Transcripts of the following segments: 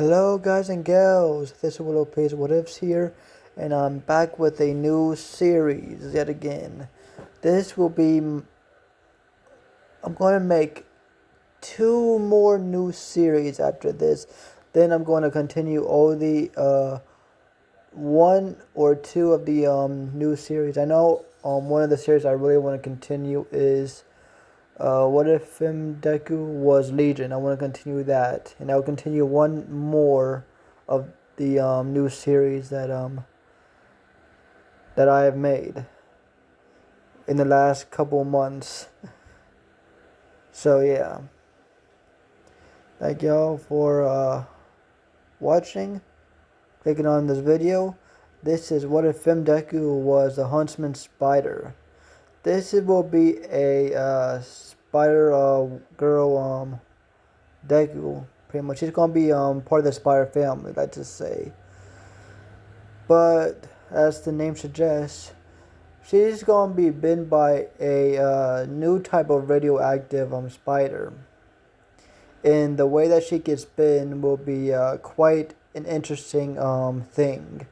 Hello guys and gals, this is Willow Plays What Ifs here, and I'm back with a new series yet again. This will be, I'm going to make two more new series after this. Then I'm going to continue all the, one or two of the new series. I know one of the series I really want to continue is what if Deku was Legion? I want to continue that, and I'll continue one more of the new series that I have made in the last couple months. So yeah, thank y'all for watching, clicking on this video. This is what if Deku was the Huntsman spider. This will be a spider girl Deku, pretty much. She's gonna be part of the spider family, let's just say. But as the name suggests, she's gonna be bitten by a new type of radioactive spider. And the way that she gets bitten will be quite an interesting thing.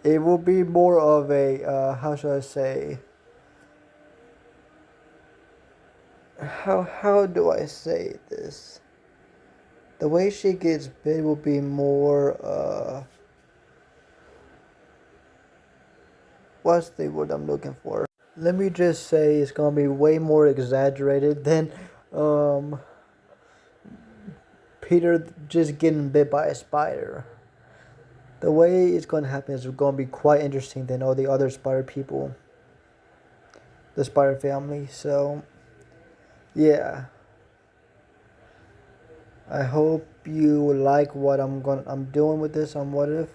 It will be more of a how should I say? How do I say this? The way she gets bit will be more what's the word I'm looking for? Let me just say it's gonna be way more exaggerated than Peter just getting bit by a spider. The way it's gonna happen is gonna be quite interesting than all the other spider people. The spider family, so yeah. I hope you like what I'm doing with this on What If.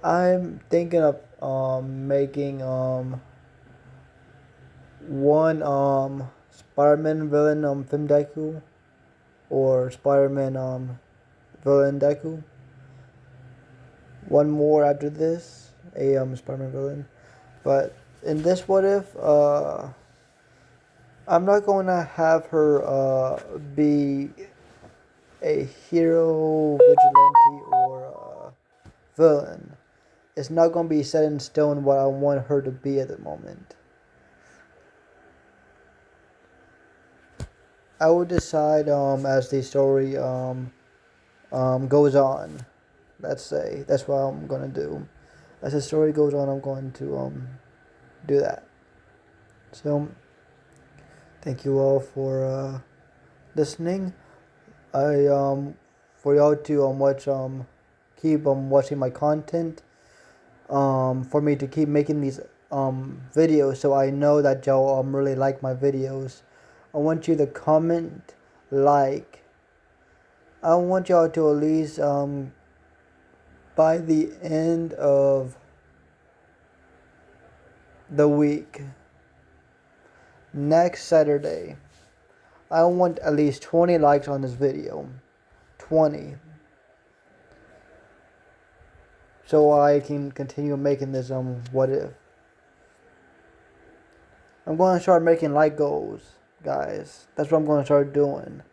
I'm thinking of making one Spider-Man villain Film Deku, or Spider-Man villain Deku. One more after this, a Spider-Man villain. But in this What If, I'm not going to have her be a hero, vigilante, or villain. It's not going to be set in stone what I want her to be at the moment. I will decide as the story goes on. Let's say that's what I'm gonna do. As the story goes on, I'm going to do that. So thank you all for listening. I for y'all to watch keep watching my content. For me to keep making these videos, so I know that y'all really like my videos. I want you to comment, like. I want y'all to at least by the end of the week, next Saturday, I want at least 20 likes on this video. 20. So I can continue making this What If. I'm going to start making like goals, guys. That's what I'm going to start doing.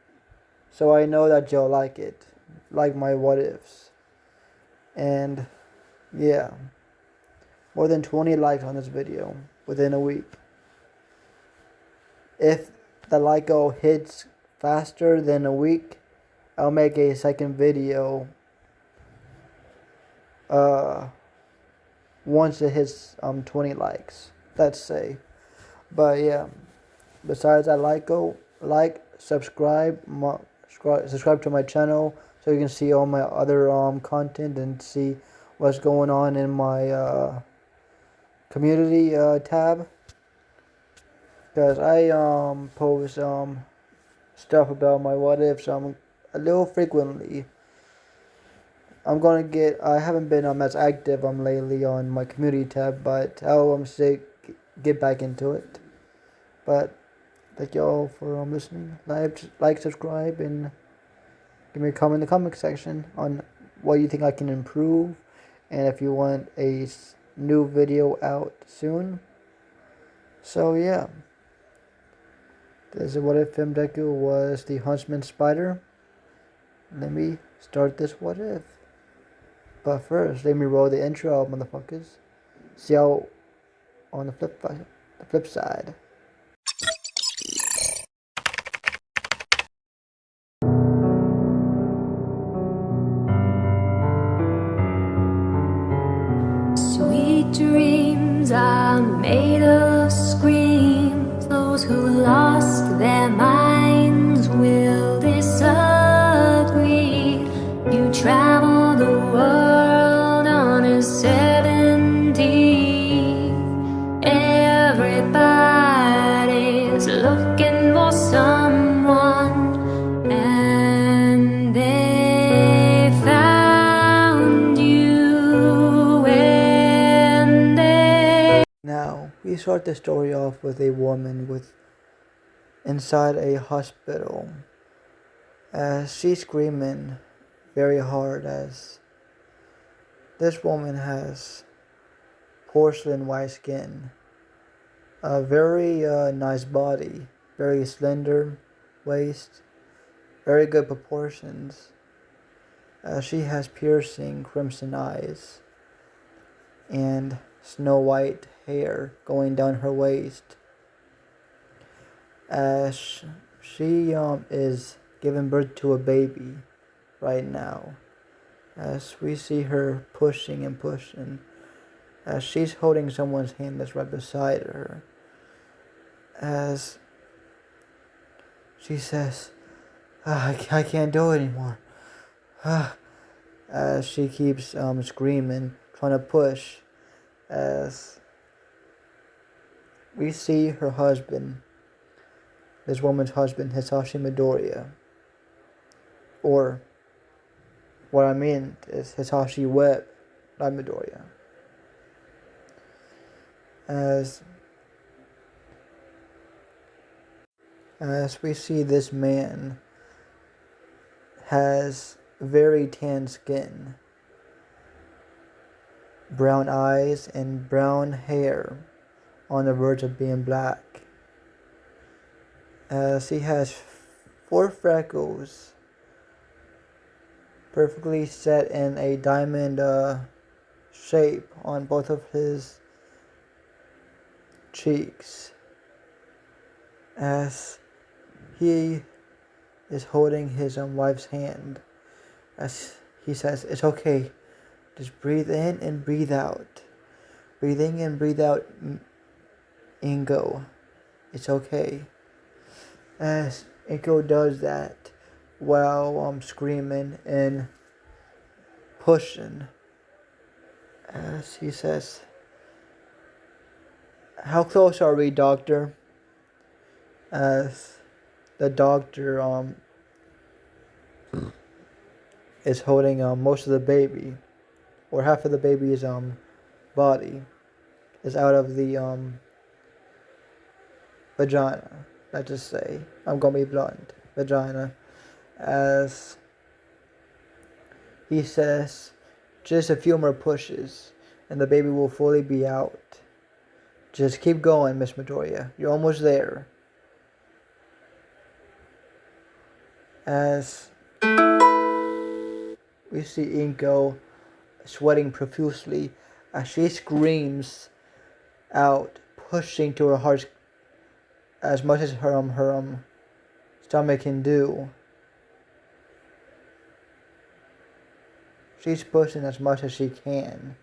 So I know that y'all like it. Like my What Ifs. And yeah. More than 20 likes on this video within a week. If the like goal hits faster than a week, I'll make a second video once it hits 20 likes, let's say. But yeah, besides that like goal, subscribe to my channel so you can see all my other content and see what's going on in my community tab, because I post stuff about my What Ifs a little frequently. I haven't been as active lately on my community tab, but I'll get back into it. But thank you all for listening. Like, subscribe, and give me a comment in the comment section on what you think I can improve, and if you want a new video out soon. So yeah, this is What If Deku was the Huntsman spider. Let me start this what if. But first, let me roll the intro, motherfuckers. See how on the flip side. Sweet dreams are made of screams. Those who lost their minds will disagree. You travel the world on a 70. Everybody's looking for someone, and they found you. Now, we start the story off with a woman inside a hospital as she's screaming very hard as this woman has porcelain white skin, a very nice body, very slender waist, very good proportions. She has piercing crimson eyes and snow white hair going down her waist. As she is giving birth to a baby right now. As we see her pushing and pushing. As she's holding someone's hand that's right beside her. As she says, I can't do it anymore. As she keeps screaming, trying to push. As we see her husband, this woman's husband, Hisashi Midoriya. Or, what I mean is Hisashi Webb, not Midoriya. As we see this man has very tan skin, brown eyes, and brown hair on the verge of being black. As he has 4 freckles perfectly set in a diamond shape on both of his cheeks. As he is holding his wife's hand. As he says, it's okay. Just breathe in and breathe out. Breathe in and breathe out, Ingo. It's okay. As Ingo does that while screaming and pushing. As he says, how close are we, doctor? As the doctor is holding most of the baby, or half of the baby's body is out of the vagina. Let's just say, I'm gonna be blunt, vagina. As he says, just a few more pushes and the baby will fully be out. Just keep going, Miss Midoriya. You're almost there. As we see Inko sweating profusely as she screams out, pushing to her heart as much as her stomach can do. She's pushing as much as she can.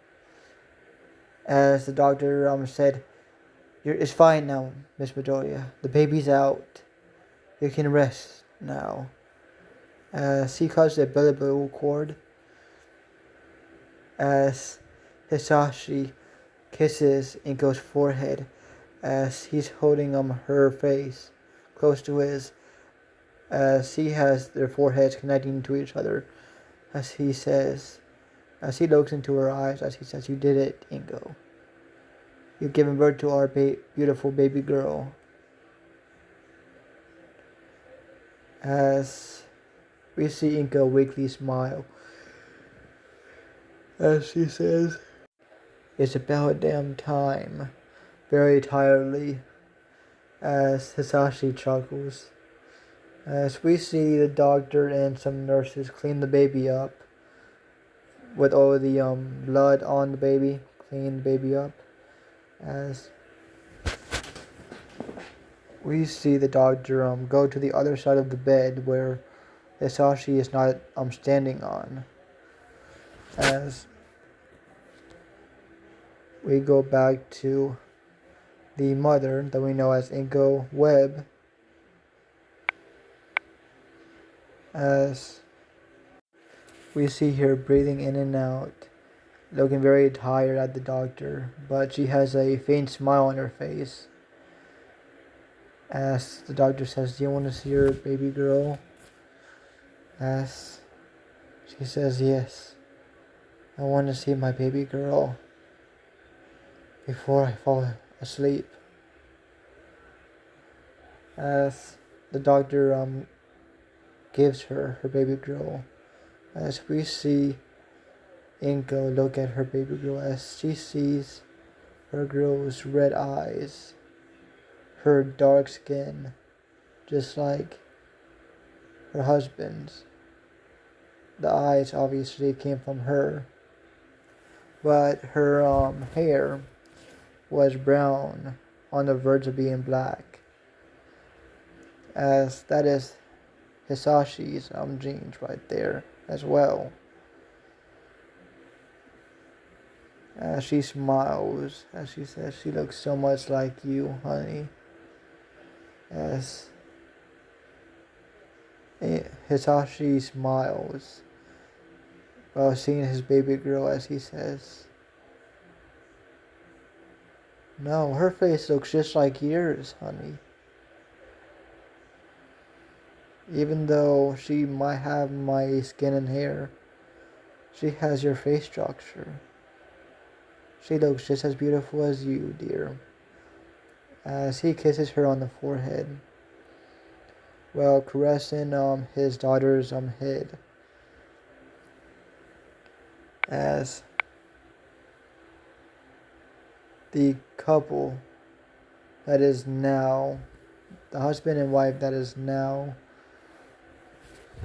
As the doctor said, it's fine now, Miss Midoriya. The baby's out. You can rest now. As he cuts the umbilical cord. As Hisashi kisses Inko's forehead. As he's holding her face close to his. As he has their foreheads connecting to each other. As he says, as he looks into her eyes, as he says, you did it, Ingo. You've given birth to our beautiful baby girl. As we see Inko weakly smile. As she says, it's about damn time. Very tiredly. As Hisashi chuckles. As we see the doctor and some nurses clean the baby up with all the blood on the baby, clean the baby up. As we see the doctor go to the other side of the bed where Hisashi is not standing on. As we go back to the mother that we know as Inko Webb, as we see her breathing in and out, looking very tired at the doctor, but she has a faint smile on her face. As the doctor says, "Do you want to see your baby girl?" As she says, "Yes, I want to see my baby girl before I fall asleep." As the doctor gives her baby girl, as we see Inko look at her baby girl as she sees her girl's red eyes, her dark skin, just like her husband's. The eyes obviously came from her, but her hair was brown on the verge of being black, as that is Hisashi's genes right there as well. As she smiles, as she says, "She looks so much like you, honey." As Hisashi smiles while seeing his baby girl, as he says, "No, her face looks just like yours, honey. Even though she might have my skin and hair, she has your face structure. She looks just as beautiful as you, dear." As he kisses her on the forehead while caressing his daughter's head. As the couple that is now, the husband and wife that is now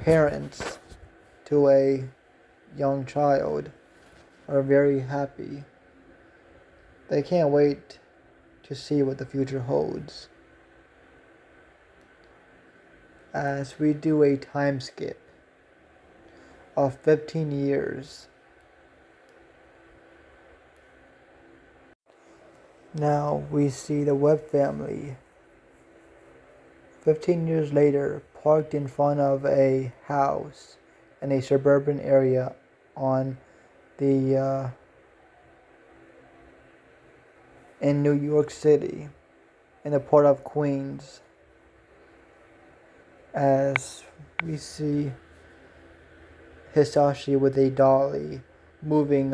parents to a young child, are very happy. They can't wait to see what the future holds. As we do a time skip of 15 years. Now we see the Webb family 15 years later parked in front of a house in a suburban area on the in New York City, in the port of Queens. As we see Hisashi with a dolly moving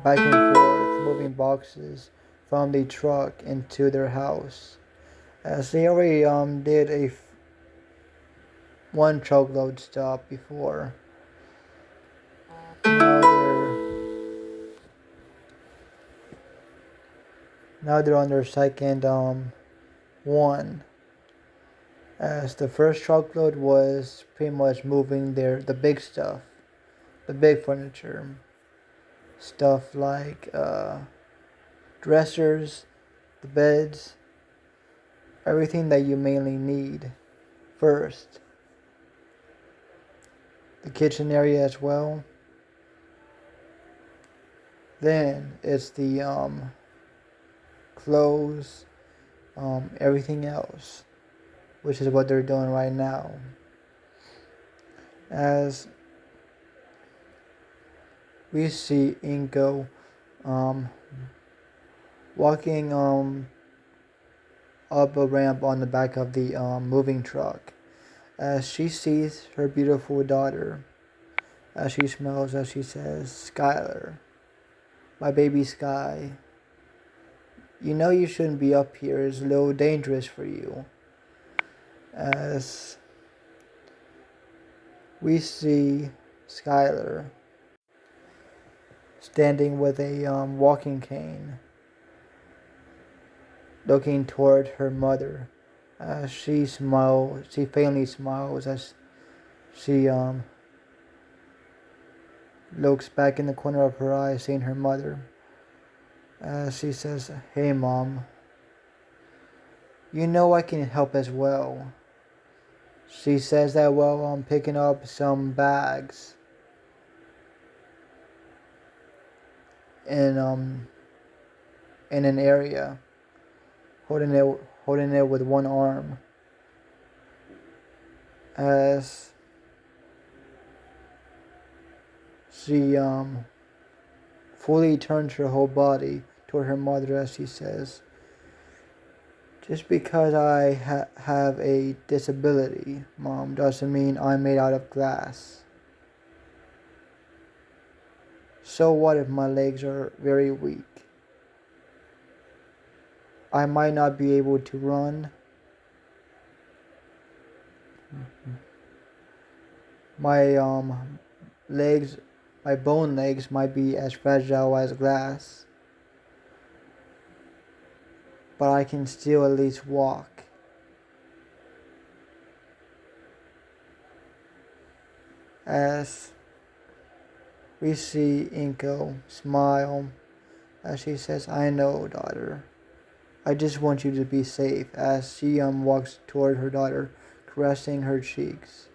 back and forth, moving boxes from the truck into their house. As they already did a one truckload stop before. Now they're on their second one. As the first truckload was pretty much moving the big stuff, the big furniture, stuff like dressers, the beds, everything that you mainly need first. The kitchen area as well. Then it's the clothes, everything else, which is what they're doing right now. As we see Inko walking up a ramp on the back of the moving truck, as she sees her beautiful daughter, as she smiles, as she says, "Skyler, my baby Sky, you know you shouldn't be up here. It's a little dangerous for you." As we see Skyler standing with a walking cane, looking toward her mother, She faintly smiles as she looks back in the corner of her eye, seeing her mother. She says, "Hey, Mom, you know I can help as well." She says that while I'm picking up some bags in in an area, holding it with one arm, as she fully turns her whole body toward her mother as she says, "Just because I have a disability, Mom, doesn't mean I'm made out of glass. So what if my legs are very weak? I might not be able to run. My legs, my bone legs might be as fragile as glass, but I can still at least walk." As we see Inko smile as she says, "I know, daughter. I just want you to be safe," as she walks toward her daughter, caressing her cheeks.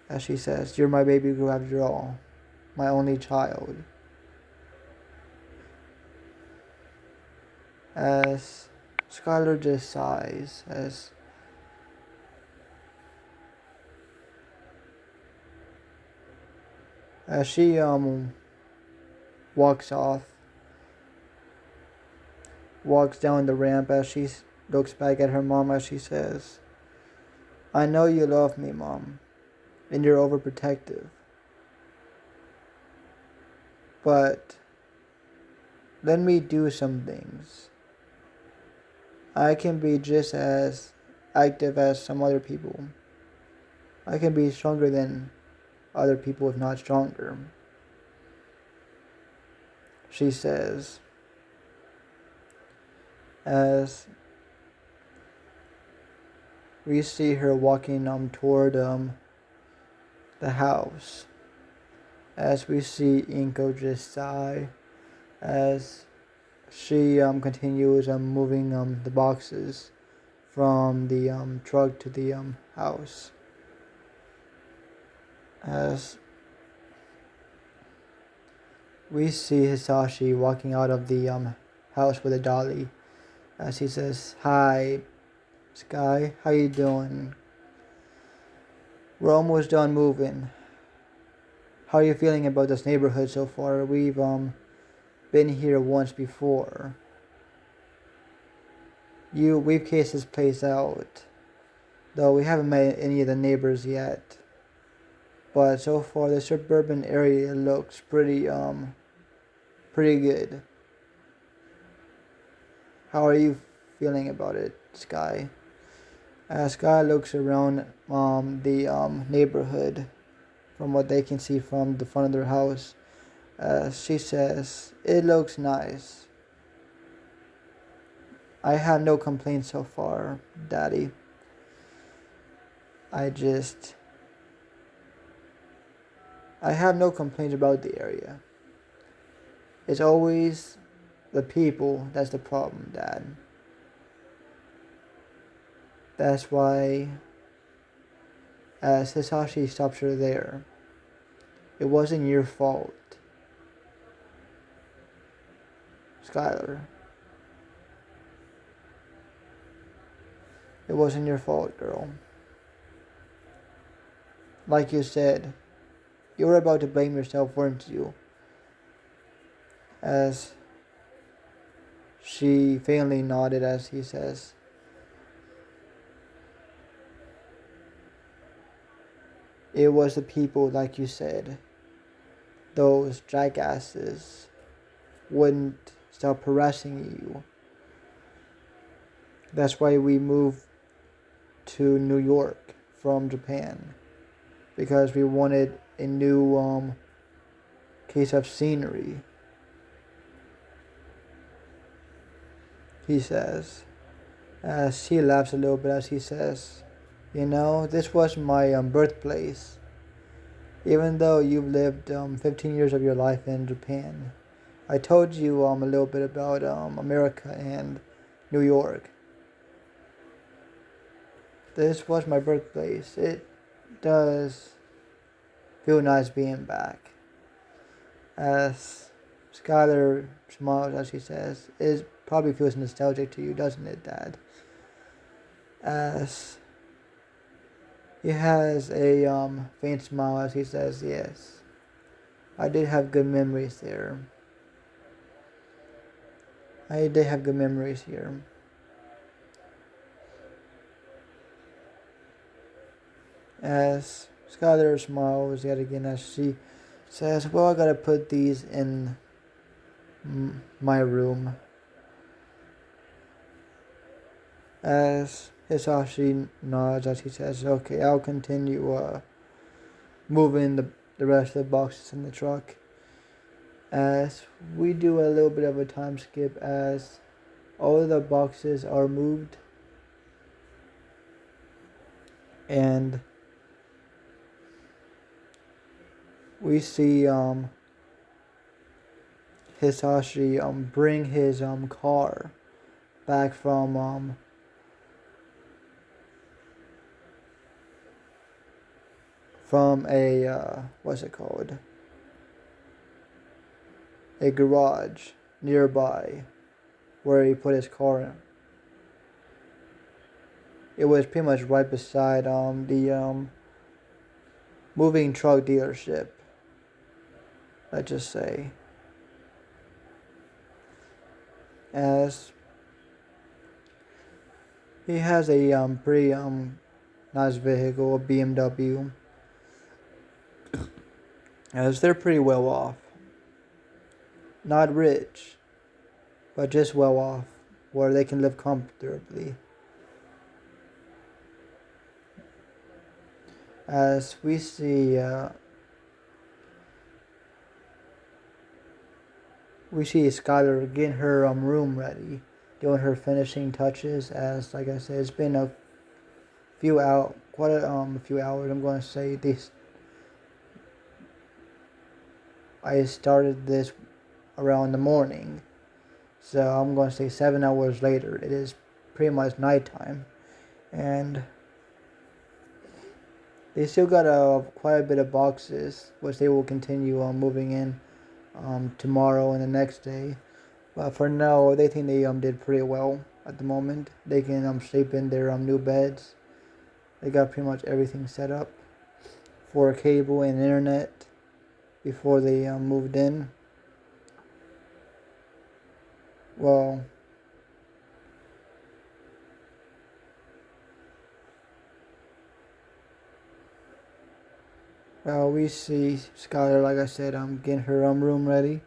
As she says, "You're my baby girl after all, my only child." As Skyler just sighs as she walks down the ramp as she looks back at her mom as she says, "I know you love me, Mom, and you're overprotective. But let me do some things. I can be just as active as some other people. I can be stronger than other people, if not stronger," she says, as we see her walking toward the house. As we see Inko just sigh as she continues moving the boxes from the truck to the house. As we see Hisashi walking out of the house with a dolly, as he says, "Hi, Sky, how you doing? We're almost done moving. How are you feeling about this neighborhood so far? We've been here once before. We've cased this place out, though we haven't met any of the neighbors yet. But so far, the suburban area looks pretty good. How are you feeling about it, Sky?" Sky looks around the neighborhood from what they can see from the front of their house. She says, "It looks nice. I have no complaints so far, Daddy. I have no complaints about the area. It's always the people that's the problem, Dad. That's why," as Hisashi stops her there, "it wasn't your fault, Skyler. It wasn't your fault, girl. Like you said, you were about to blame yourself, weren't you?" As she faintly nodded as he says, "It was the people, like you said. Those jackasses wouldn't stop harassing you. That's why we moved to New York from Japan. Because we wanted a new case of scenery," he says. As he laughs a little bit as he says, "You know, this was my birthplace. Even though you've lived 15 years of your life in Japan, I told you a little bit about America and New York. This was my birthplace. It does feel nice being back." As Skyler smiles as he says, "It probably feels nostalgic to you, doesn't it, Dad?" As he has a faint smile as he says, "Yes, I did have good memories there. I did have good memories here." As Skylar smiles yet again as she says, "Well, I gotta put these in my room." As Hisashi nods as he says, "Okay, I'll continue moving the rest of the boxes in the truck." As we do a little bit of a time skip as all of the boxes are moved and we see Hisashi bring his car back from a what's it called, a garage nearby where he put his car in. It was pretty much right beside the moving truck dealership, let's just say. As he has a pretty nice vehicle, a BMW. As they're pretty well off. Not rich, but just well off, where they can live comfortably. As we see Skyler getting her room ready, doing her finishing touches. As like I said, it's been a few hours. I'm going to say this. I started this around the morning, so I'm going to say 7 hours later. It is pretty much nighttime, and they still got quite a bit of boxes, which they will continue moving in tomorrow and the next day. But for now, they think they did pretty well at the moment. They can sleep in their new beds. They got pretty much everything set up for cable and internet before they moved in. Well, we see Skyler, like I said, getting her room ready,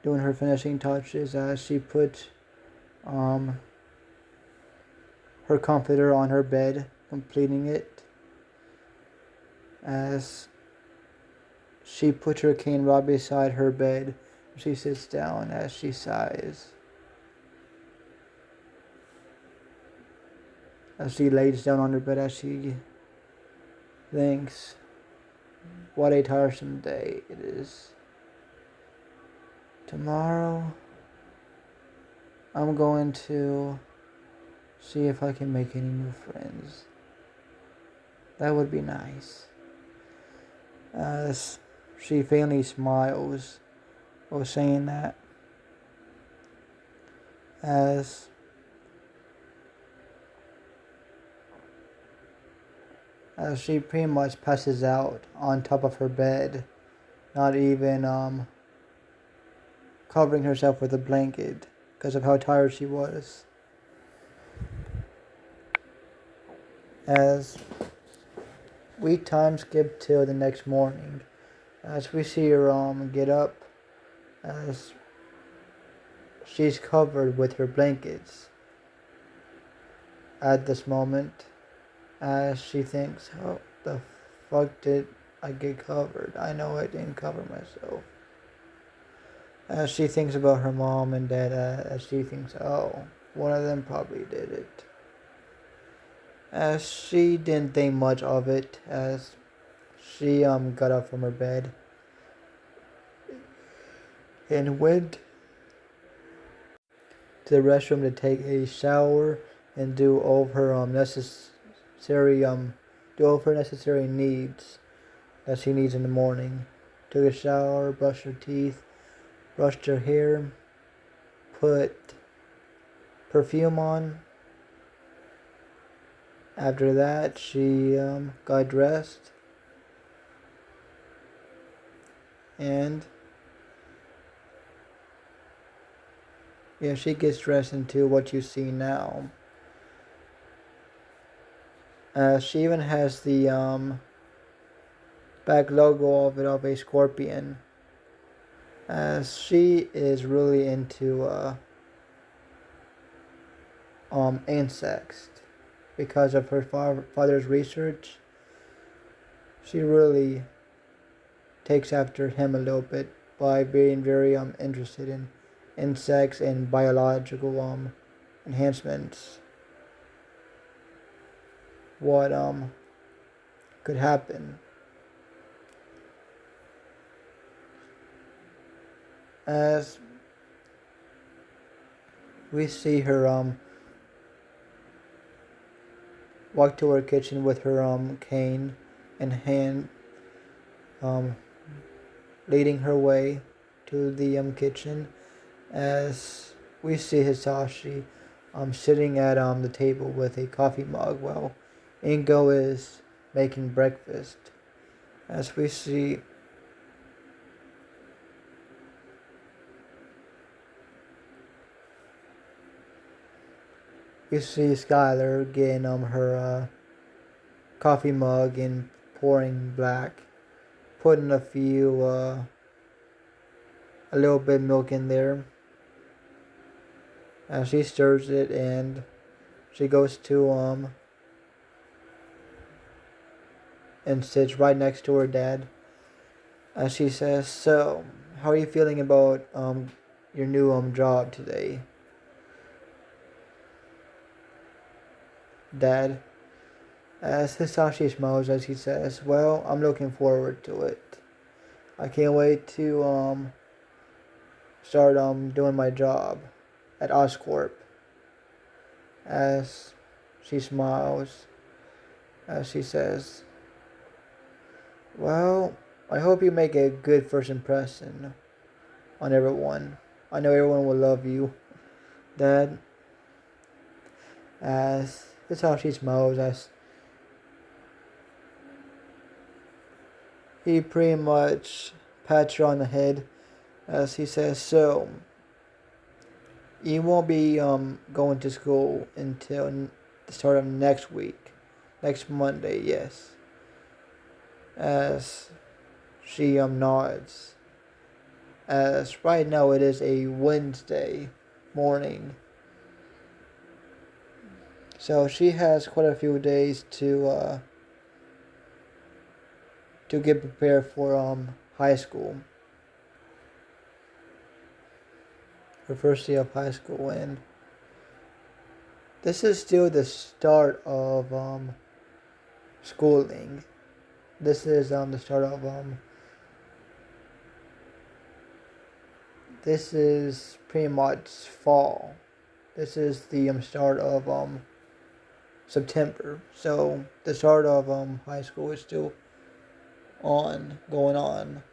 doing her finishing touches as she put her comforter on her bed, completing it. As she puts her cane right beside her bed, she sits down as she sighs. As she lays down on her bed as she thinks, what a tiresome day it is. Tomorrow, I'm going to see if I can make any new friends. That would be nice. As she faintly smiles while saying that. As she pretty much passes out on top of her bed, not even covering herself with a blanket because of how tired she was. As we time skip till the next morning, as we see her get up, as she's covered with her blankets at this moment. As she thinks, "Oh, the fuck did I get covered? I know I didn't cover myself." As she thinks about her mom and dad, as she thinks, "Oh, One of them probably did it. As she didn't think much of it, as she got up from her bed and went to the restroom to take a shower and do all of her necessary needs that she needs in the morning. Took a shower, brushed her teeth, brushed her hair, put perfume on. After that, she got dressed and she gets dressed into what you see now. She even has the back logo of a scorpion. She is really into insects because of her father's research. She really takes after him a little bit by being very interested in insects and biological enhancements. What could happen as we see her walk to her kitchen with her cane in hand, leading her way to the kitchen, as we see Hisashi sitting at the table with a coffee mug while Ingo is making breakfast. As we see Skyler getting her coffee mug and pouring black, putting a little bit of milk in there. As she stirs it, and she goes to and sits right next to her dad. As she says, "So, how are you feeling about your new job today, Dad?" As Hisashi smiles as he says, "Well, I'm looking forward to it. I can't wait to start doing my job at Oscorp." As she smiles, as she says, "Well, I hope you make a good first impression on everyone. I know everyone will love you, Dad." As Hisashi smiles, as he pretty much pats her on the head, as he says, "So, you won't be going to school until the start of next week. Next Monday, yes." As she nods. As right now it is a Wednesday morning. So she has quite a few days to get prepared for high school. Her first day of high school, and this is still the start of schooling. This is the start of this is pretty much fall. This is the start of September. So the start of high school is still going on.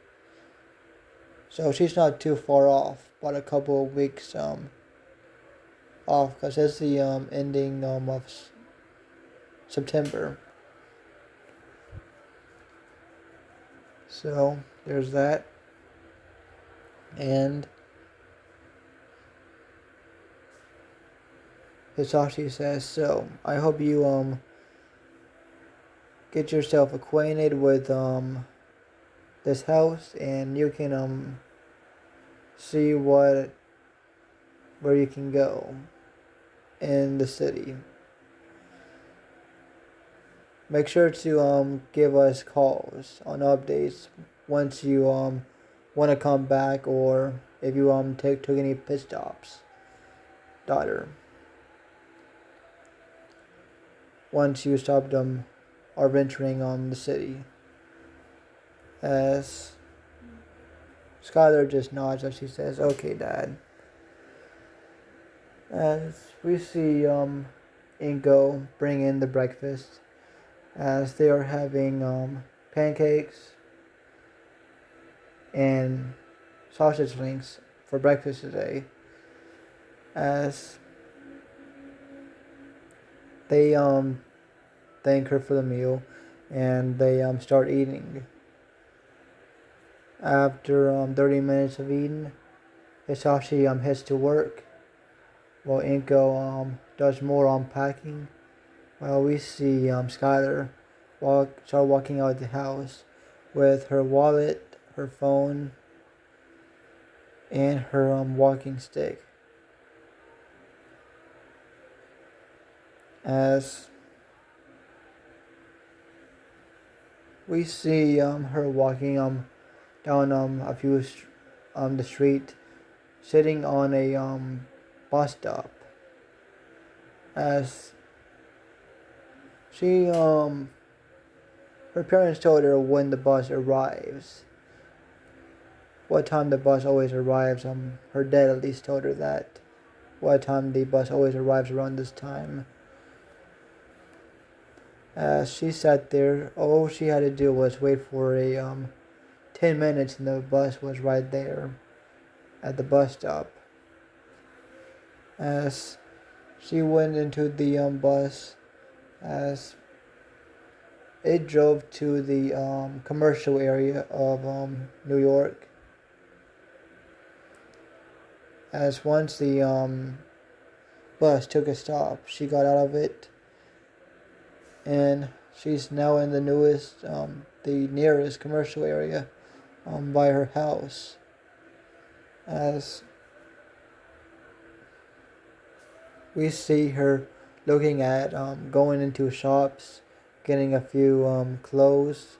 So she's not too far off, but a couple of weeks off, because it's the ending of September. So there's that. And Hisashi says, "So I hope you get yourself acquainted with this house, and you can see where you can go in the city. Make sure to give us calls on updates once you want to come back, or if you took any pit stops, daughter." once you stop them or venturing on the city. As Skyler just nods as she says, "Okay, Dad." As we see Ingo bring in the breakfast, as they are having pancakes and sausage links for breakfast today. As they thank her for the meal, and they start eating. After 30 minutes of eating, Hisashi heads to work, while Inko does more unpacking. While we see Skyler start walking out the house with her wallet, her phone, and her walking stick. As we see her walking down the street, sitting on a bus stop. As she her parents told her when the bus arrives. What time the bus always arrives. Her dad at least told her that. What time the bus always arrives around this time. As she sat there, all she had to do was wait for a 10 minutes, and the bus was right there at the bus stop. As she went into the bus, as it drove to the commercial area of New York. As once the bus took a stop, she got out of it, and she's now in the nearest commercial area by her house. As we see her looking at going into shops, getting a few clothes,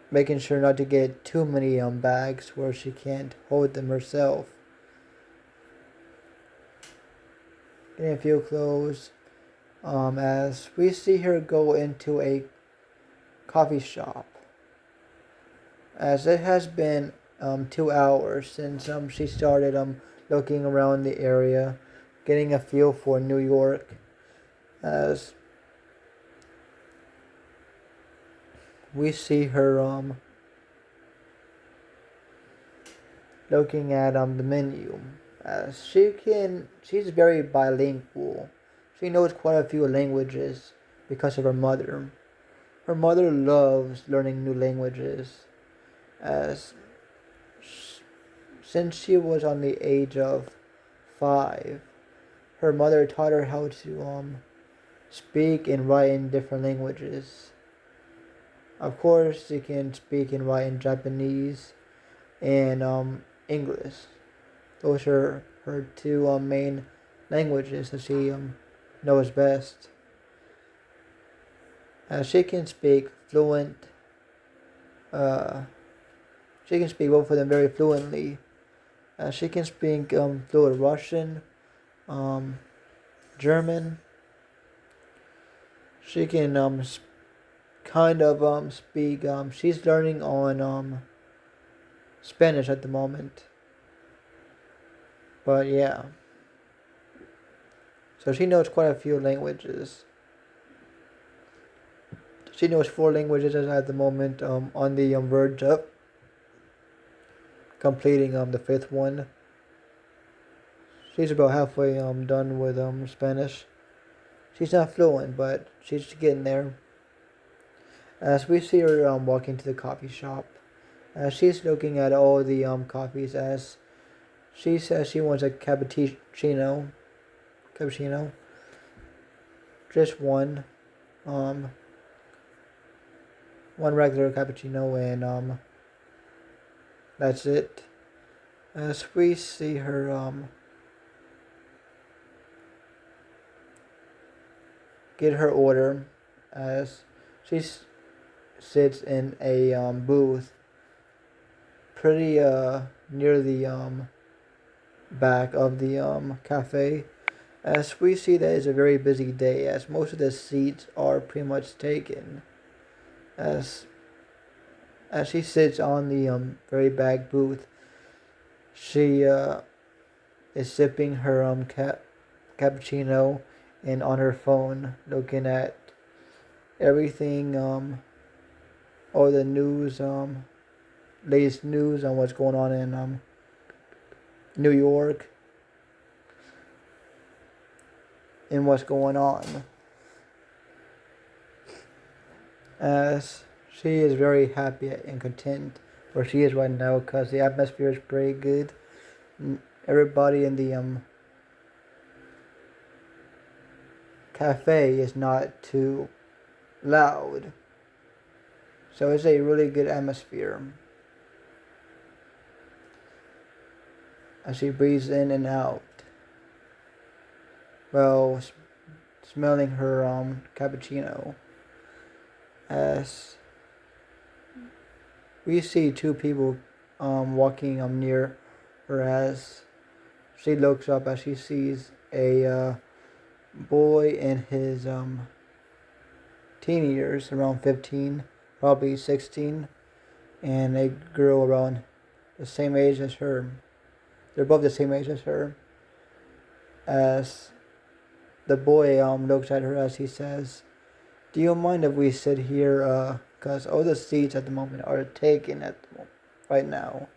making sure not to get too many bags where she can't hold them herself. Getting a few clothes. As we see her go into a coffee shop. As it has been 2 hours since she started looking around the area, getting a feel for New York. As we see her looking at the menu. As she's very bilingual. She knows quite a few languages because of her mother. Her mother loves learning new languages. As since she was on the age of 5, her mother taught her how to speak and write in different languages. Of course, she can speak and write in Japanese and English. Those are her two main languages that she knows best. She can speak fluent. She can speak both of them very fluently. She can speak fluent Russian, German. She can kind of speak. She's learning on Spanish at the moment. But yeah. So she knows quite a few languages. She knows 4 languages at the moment, on the verge of completing the 5th one. She's about halfway done with Spanish. She's not fluent, but she's getting there. As we see her walking to the coffee shop, as she's looking at all the coffees, as she says she wants a cappuccino. Just one. One regular cappuccino, and that's it. As we see her get her order, as she sits in a booth pretty near the back of the cafe, As we see that it's a very busy day, as most of the seats are pretty much taken. As as she sits on the very back booth, she is sipping her cappuccino and on her phone, looking at everything, all the news, latest news on what's going on in New York and what's going on. As she is very happy and content where she is right now because the atmosphere is pretty good. Everybody in the cafe is not too loud, so it's a really good atmosphere. As she breathes in and out, while smelling her cappuccino. As we see two people walking near her, as she looks up as she sees a boy in his teen years, around 15, probably 16, and a girl around the same age as her. They're both the same age as her. As the boy looks at her as he says, "Do you mind if we sit here? Because all the seats at the moment are taken right now."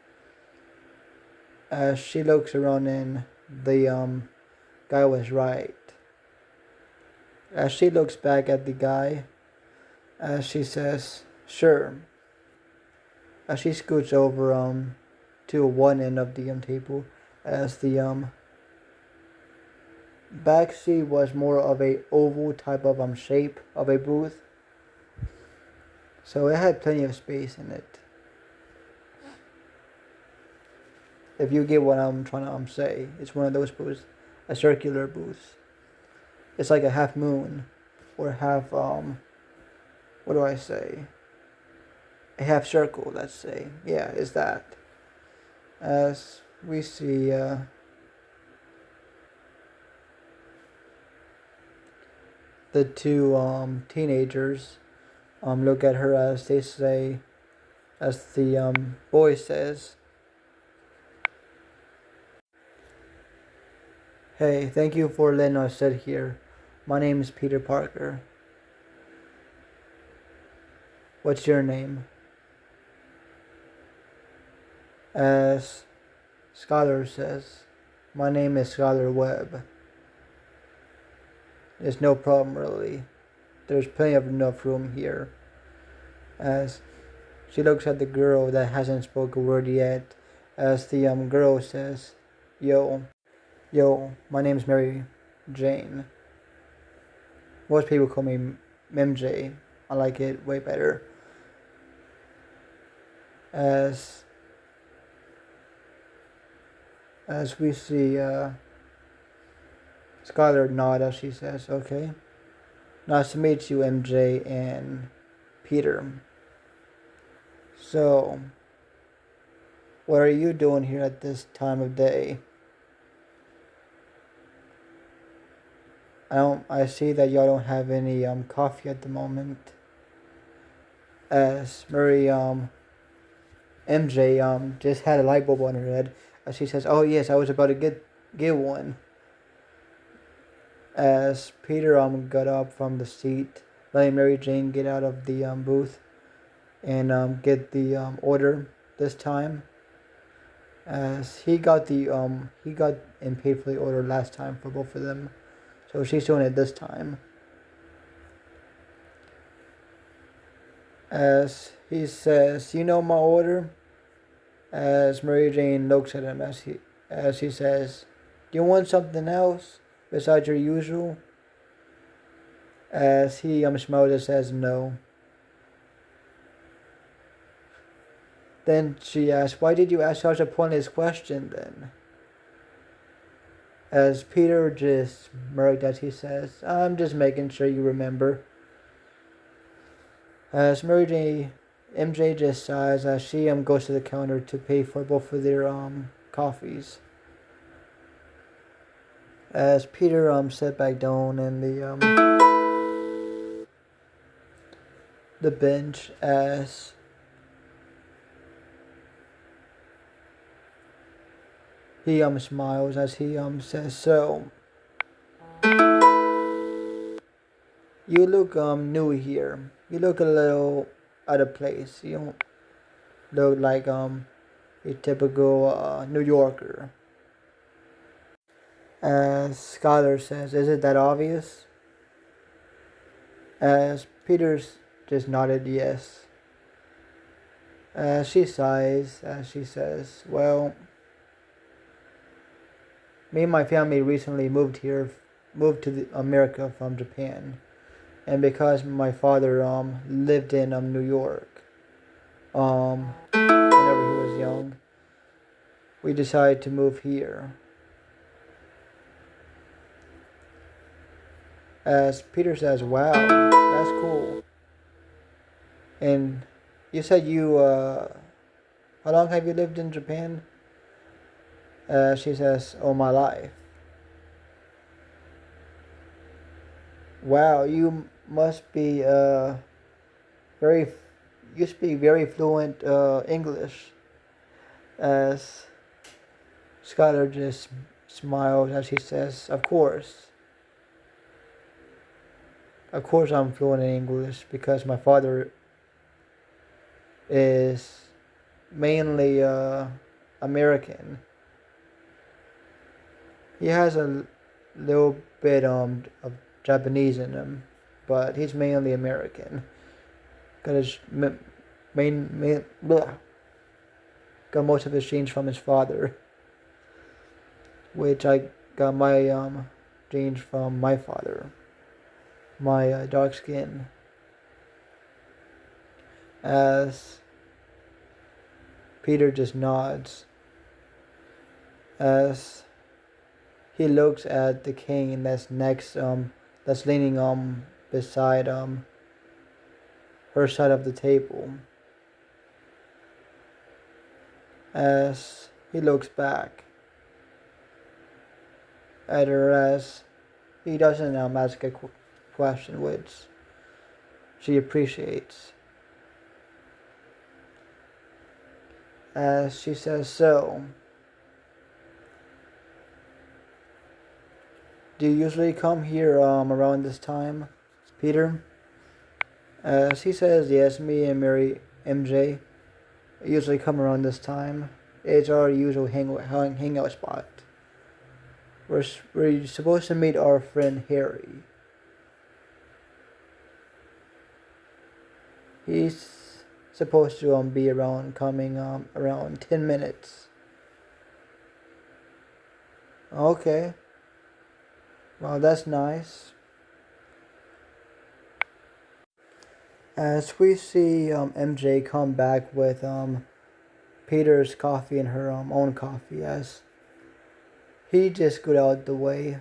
As she looks around and the guy was right. As she looks back at the guy, as she says, "Sure." As she scoots over to one end of the table, as the back seat was more of a oval type of shape of a booth, so it had plenty of space in it. If you get what I'm trying to say, it's one of those booths, a circular booth. It's like a half moon, or half what do I say? A half circle, let's say. Yeah, it's that. As we see the two teenagers look at her as they say, as the boy says, "Hey, thank you for letting us sit here. My name is Peter Parker. What's your name?" As Skyler says, "My name is Skyler Webb." There's no problem really. There's plenty of enough room here. As she looks at the girl that hasn't spoken a word yet, as the girl says, Yo, my name's Mary Jane. Most people call me MJ. I like it way better." As we see Skyler nod as she says, "Okay. Nice to meet you, MJ and Peter. So, what are you doing here at this time of day? I see that y'all don't have any coffee at the moment." As Mary MJ just had a light bulb on her head as she says, "Oh yes, I was about to get one." As Peter got up from the seat, letting Mary Jane get out of the booth and get the order this time. As he got and paid for the order last time for both of them, so she's doing it this time. As he says, "You know my order?" As Mary Jane looks at him as he says, "Do you want something else besides your usual?" As he smiles and says no. Then she asks, "Why did you ask such a pointless question then?" As Peter just smirked as he says, "I'm just making sure you remember." As MJ just sighs as she goes to the counter to pay for both of their coffees. As Peter sat back down in the bench, as he smiles as he says, "So you look new here. You look a little out of place. You don't look like a typical New Yorker." As Skyler says, "Is it that obvious?" As Peter's just nodded yes. As she sighs, as she says, "Well, me and my family recently moved to America from Japan, and because my father lived in New York, whenever he was young, we decided to move here." As Peter says, "Wow, that's cool." And you said how long have you lived in Japan? She says, "All my life." "Wow, you must be very, you speak very fluent English." As Skylar just smiles as he says, "Of course. Of course I'm fluent in English because my father is mainly American. He has a little bit of Japanese in him, but he's mainly American. Got his got most of his genes from his father, which I got my genes from my father, my dark skin." As Peter just nods, as he looks at the cane that's next, that's leaning beside her side of the table. As he looks back at her, as he doesn't ask a question, which she appreciates. As she says, "So, do you usually come here around this time, Peter?" As he says, "Yes, me and Mary MJ usually come around this time. It's our usual hangout spot. We're supposed to meet our friend Harry. He's supposed to be around, coming around 10 minutes." "Okay. Well, that's nice." As we see MJ come back with Peter's coffee and her own coffee, as he just got out the way,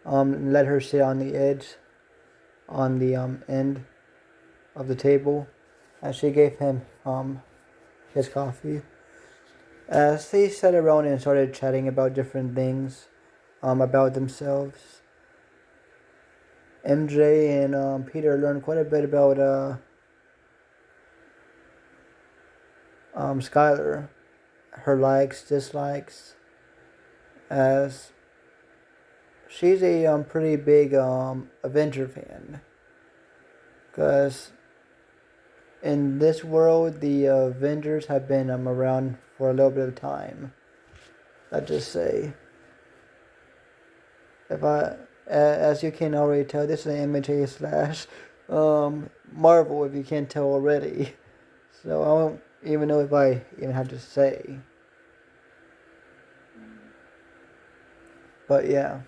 let her sit on the edge, on the end of the table, as she gave him his coffee. As they sat around and started chatting about different things about themselves, MJ and Peter learned quite a bit about Skyler, her likes, dislikes, as she's a pretty big Avenger fan. Because in this world, the Avengers have been around for a little bit of time. I'd just say, as you can already tell, this is an MJ slash Marvel, if you can't tell already. So I don't even know if I even have to say. But yeah.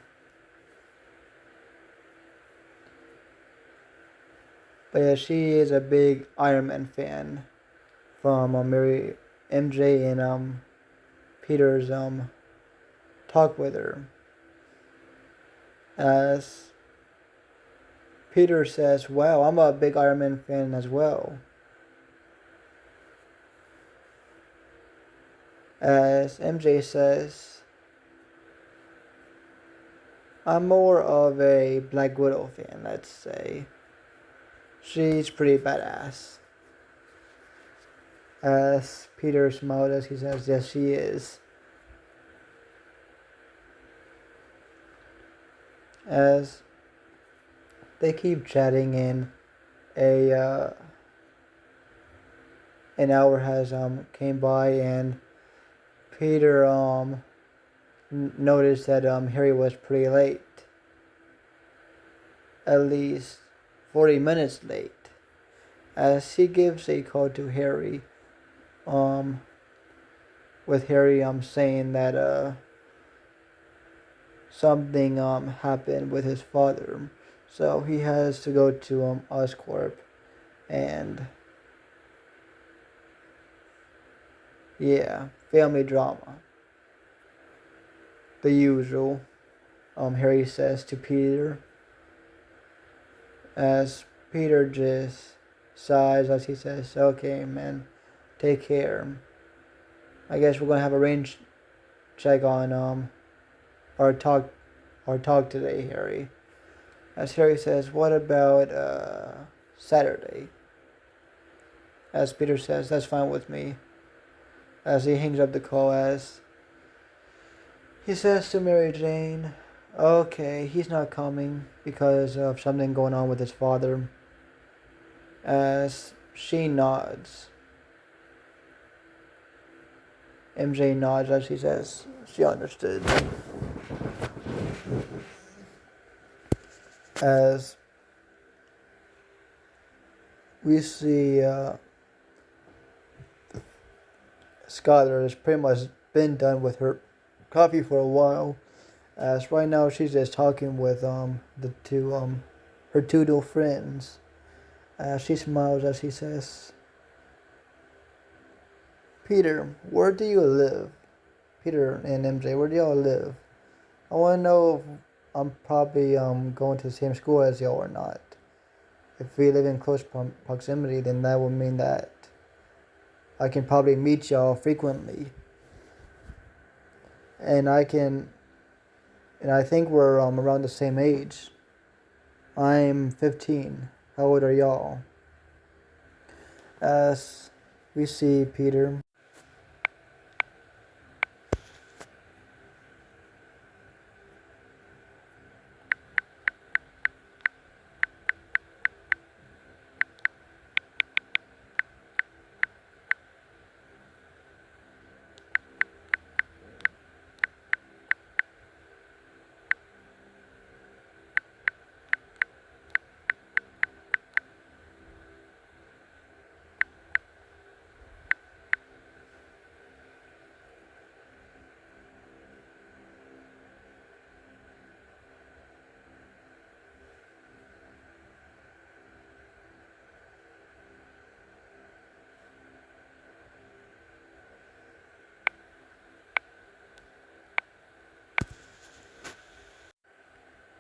But yeah, she is a big Iron Man fan from Mary MJ and Peter's talk with her. As Peter says, "Wow, I'm a big Iron Man fan as well." As MJ says, I'm more of a Black Widow fan, let's say. She's pretty badass. As Peter smiled as he says, yes, she is. As they keep chatting and a an hour has came by and Peter noticed that Harry was pretty late. At least 40 minutes late. As he gives a call to Harry, with Harry saying that something happened with his father. So he has to go to Oscorp and yeah, family drama. The usual, Harry says to Peter, as Peter just sighs as he says, okay, man, take care. I guess we're gonna have a range check on our talk today, Harry. As Harry says, what about Saturday? As Peter says, that's fine with me. As he hangs up the call, as he says to Mary Jane, okay, he's not coming because of something going on with his father. As she nods. MJ nods as she says she understood. As we see Skyler has pretty much been done with her coffee for a while. As right now she's just talking with the two her two new friends. She smiles as she says, Peter, where do you live? Peter and MJ, where do y'all live? I want to know if I'm probably going to the same school as y'all or not. If we live in close proximity, then that would mean that I can probably meet y'all frequently. And I think we're around the same age. I'm 15. How old are y'all? As we see Peter.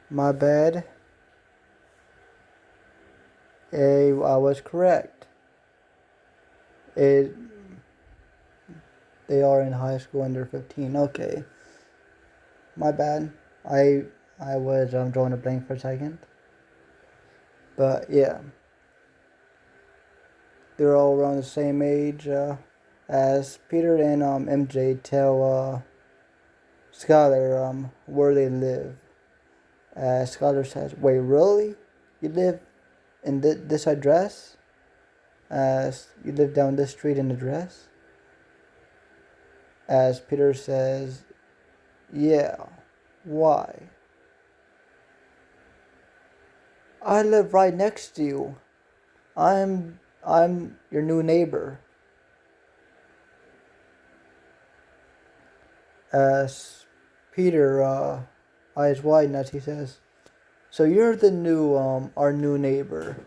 My bad. I was correct. They are in high school and they're 15. Okay. My bad. I was drawing a blank for a second. But yeah. They're all around the same age as Peter and MJ tell Skyler where they live. Skyler says, wait, really? You live in this address? You live down this street in the address? As Peter says, yeah, why? I live right next to you. I'm your new neighbor. As Peter eyes widen as he says, so you're the new our new neighbor.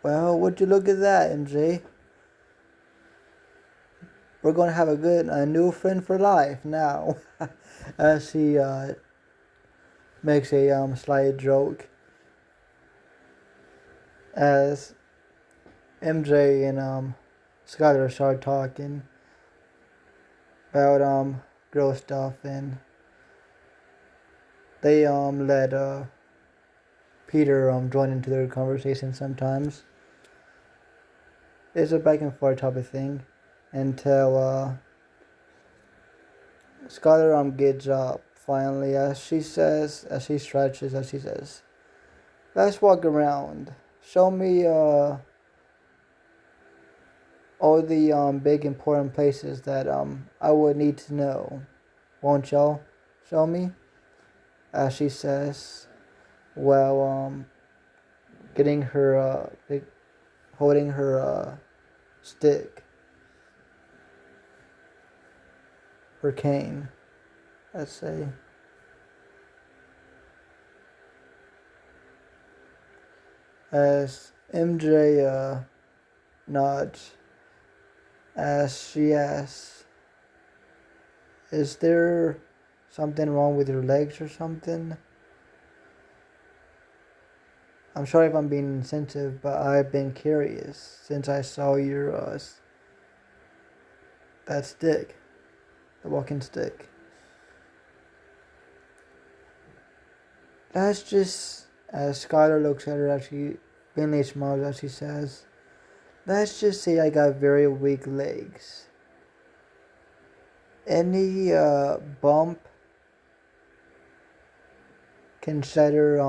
Well, would you look at that, MJ? We're gonna have a new friend for life now. As he makes a slight joke. As MJ and Skyler start talking about girl stuff, and they let Peter join into their conversation sometimes. It's a back and forth type of thing until Skyler gets up finally, as she says, as she stretches, as she says, "Let's walk around. Show me all the big important places that I would need to know. Won't y'all show me?" As she says, while getting her holding her stick, her cane, let's say. As MJ nods, as she asks, "Is there something wrong with your legs or something?" "I'm sorry if I'm being insensitive, but I've been curious since I saw your that stick, the walking stick." That's just, as Skylar looks at her, as she faintly smiles as she says, "Let's just say I got very weak legs. Any bump can shatter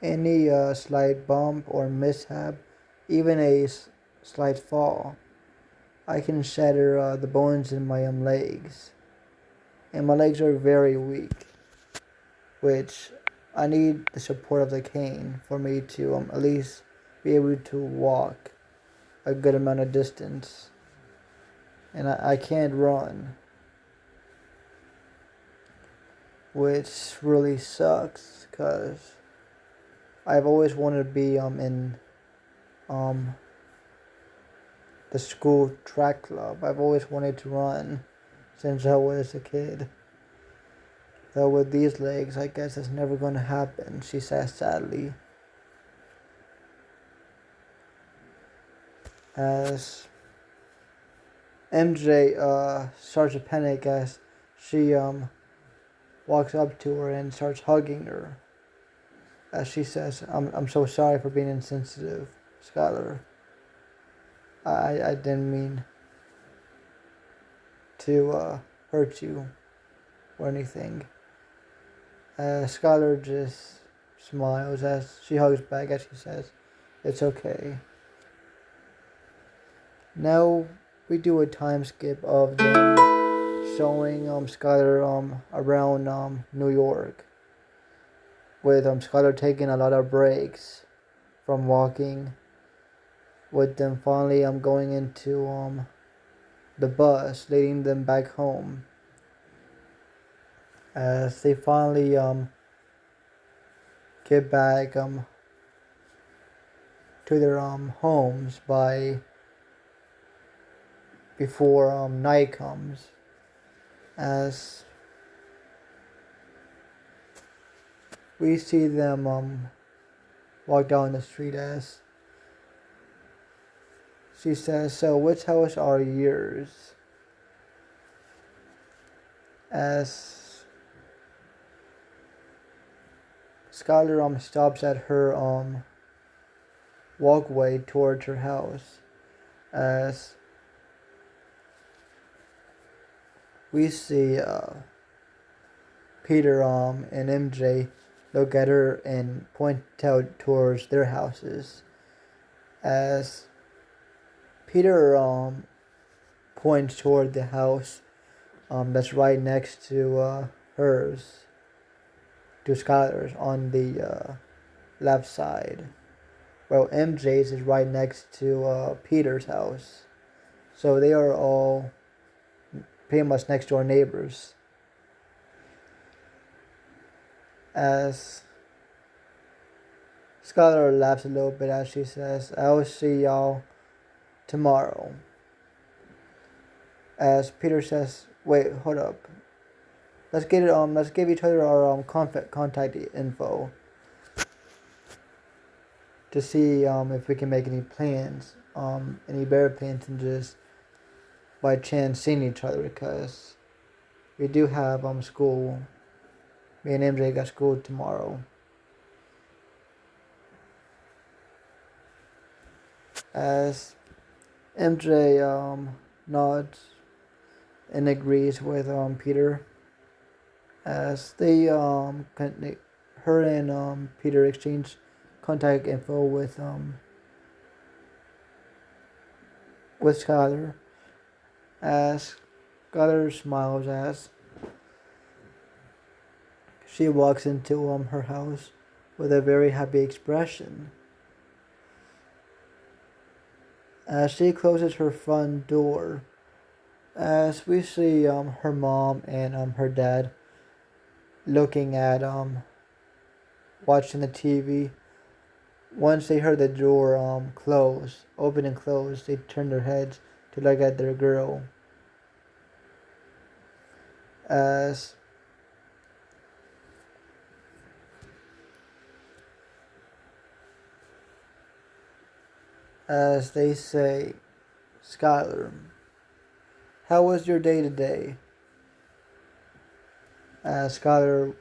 any slight bump or mishap, even a slight fall. I can shatter the bones in my legs, and my legs are very weak, which I need the support of the cane for me to at least be able to walk a good amount of distance, and I can't run, which really sucks because I've always wanted to be in the school track club. I've always wanted to run since I was a kid. Though with these legs, I guess it's never going to happen," she says sadly. As MJ starts to panic as she walks up to her and starts hugging her. As she says, I'm so sorry for being insensitive, Skyler. I didn't mean to hurt you or anything." Skylar just smiles as she hugs back as she says, "It's okay." Now we do a time skip of them showing Skylar around New York, with Skylar taking a lot of breaks from walking, with them finally going into the bus leading them back home, as they finally get back to their homes by before night comes, as we see them walk down the street. As she says, "So which house are yours?" As Skylar stops at her walkway towards her house, as we see Peter and MJ look at her and point out towards their houses, as Peter points toward the house that's right next to hers, to Skylar's, on the left side, while MJ's is right next to Peter's house. So they are all pretty much next door neighbors. As Skylar laughs a little bit as she says, "I'll see y'all tomorrow." As Peter says, "Wait, hold up. Let's get it. Let's give each other our contact info to see if we can make any plans, any better plans than just by chance seeing each other, because we do have school me and MJ got school tomorrow. As MJ nods and agrees with Peter, as they her and Peter exchange contact info with Skyler, as Skyler smiles as she walks into her house with a very happy expression. As she closes her front door, as we see her mom and her dad looking at watching the TV. Once they heard the door open and close, they turned their heads to look at their girl. As they say, Skyler, how was your day today? As Skyler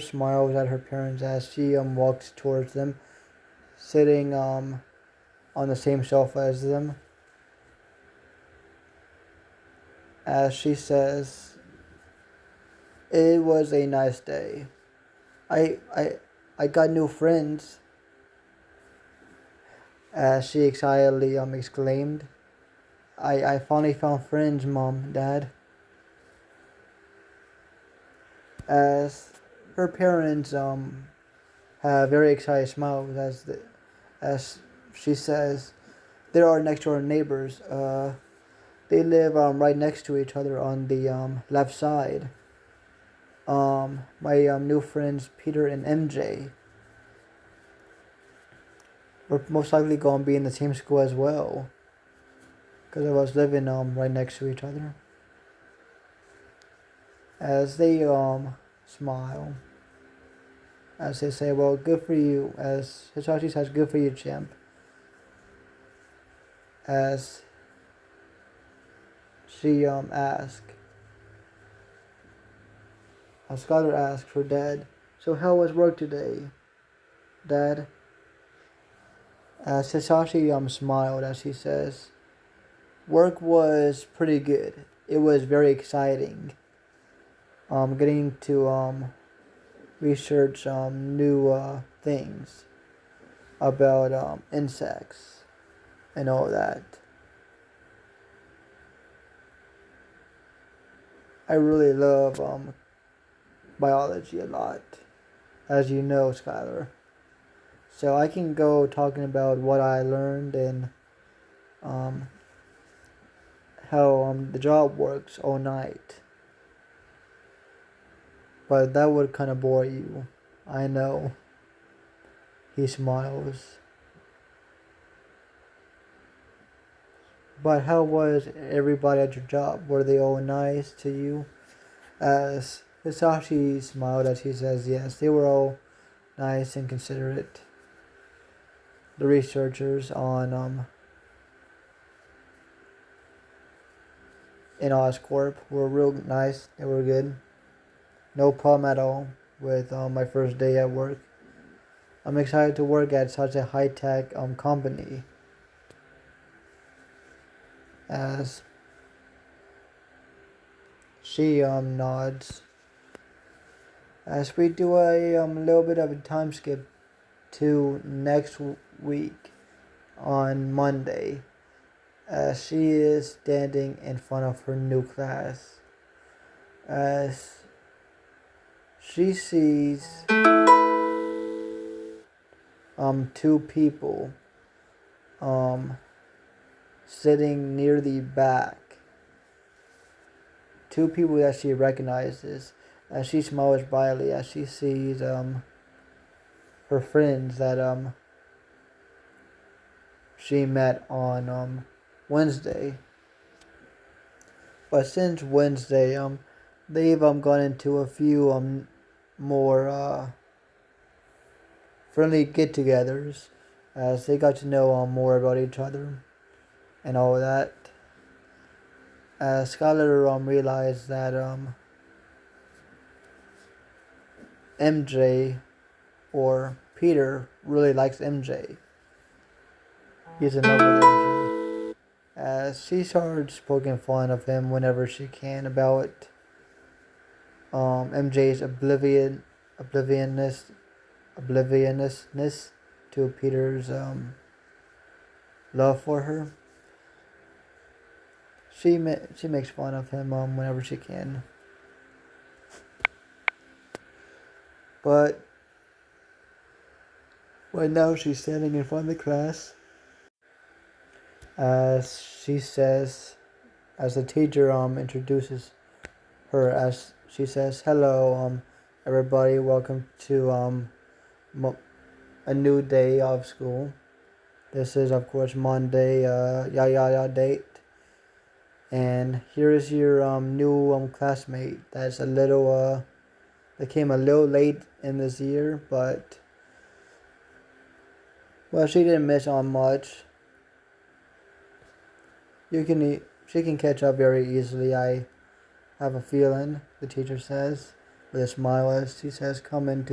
smiles at her parents as she walks towards them, sitting on the same sofa as them. As she says, it was a nice day. I got new friends. As she excitedly exclaimed, I finally found friends, Mom, Dad. As her parents have very excited smiles as she says, they are next door neighbors. They live right next to each other on the left side. My new friends Peter and MJ. We're most likely going to be in the same school as well, because of us living right next to each other. As they smile, as they say, well, good for you, as Hisashi says, good for you, champ. As she asks, Skyler asks her dad, so how was work today, Dad? As Hisashi smiled as he says, work was pretty good. It was very exciting. Getting to research new things about insects and all that. I really love biology a lot, as you know, Skyler. So I can go talking about what I learned and how the job works all night. But that would kind of bore you. I know. He smiles. But how was everybody at your job? Were they all nice to you? As Hisashi smiled as he says, yes, they were all nice and considerate. The researchers on in Oscorp were real nice. They were good. No problem at all with my first day at work. I'm excited to work at such a high-tech company. As she nods. As we do a little bit of a time skip to next week on Monday. As she is standing in front of her new class. As she sees two people sitting near the back. Two people that she recognizes, as she smiles brightly as she sees her friends that she met on Wednesday. But since Wednesday, they've gone into a few more friendly get-togethers, as they got to know more about each other and all of that. Skyler realized that MJ or Peter really likes MJ. He's in love with MJ. As she starts poking fun of him whenever she can about MJ's obliviousness to Peter's love for her. She makes fun of him whenever she can. But right now she's standing in front of the class. As she says, as the teacher introduces her, as she says, "Hello, everybody. Welcome to a new day of school. This is, of course, Monday, date. And here is your new classmate. That's a little that came a little late in this year, but well, she didn't miss on much. She can catch up very easily. I have a feeling." The teacher says with a smile as she says, "Come in,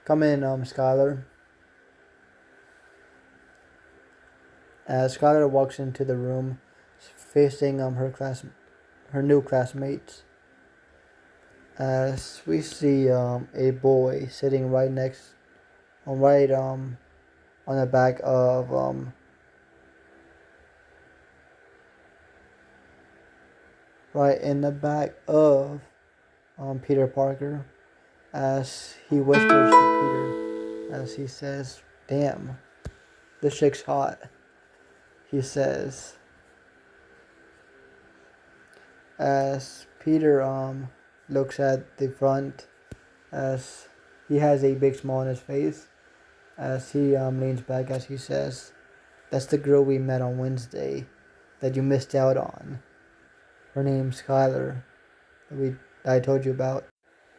Skyler." As Skyler walks into the room, facing her new classmates, as we see a boy sitting right on the back of right in the back of Peter Parker, as he whispers to Peter, as he says, "Damn, this chick's hot." He says, as Peter looks at the front, as he has a big smile on his face, as he leans back, as he says, "That's the girl we met on Wednesday that you missed out on. Her name's Skyler, that I told you about."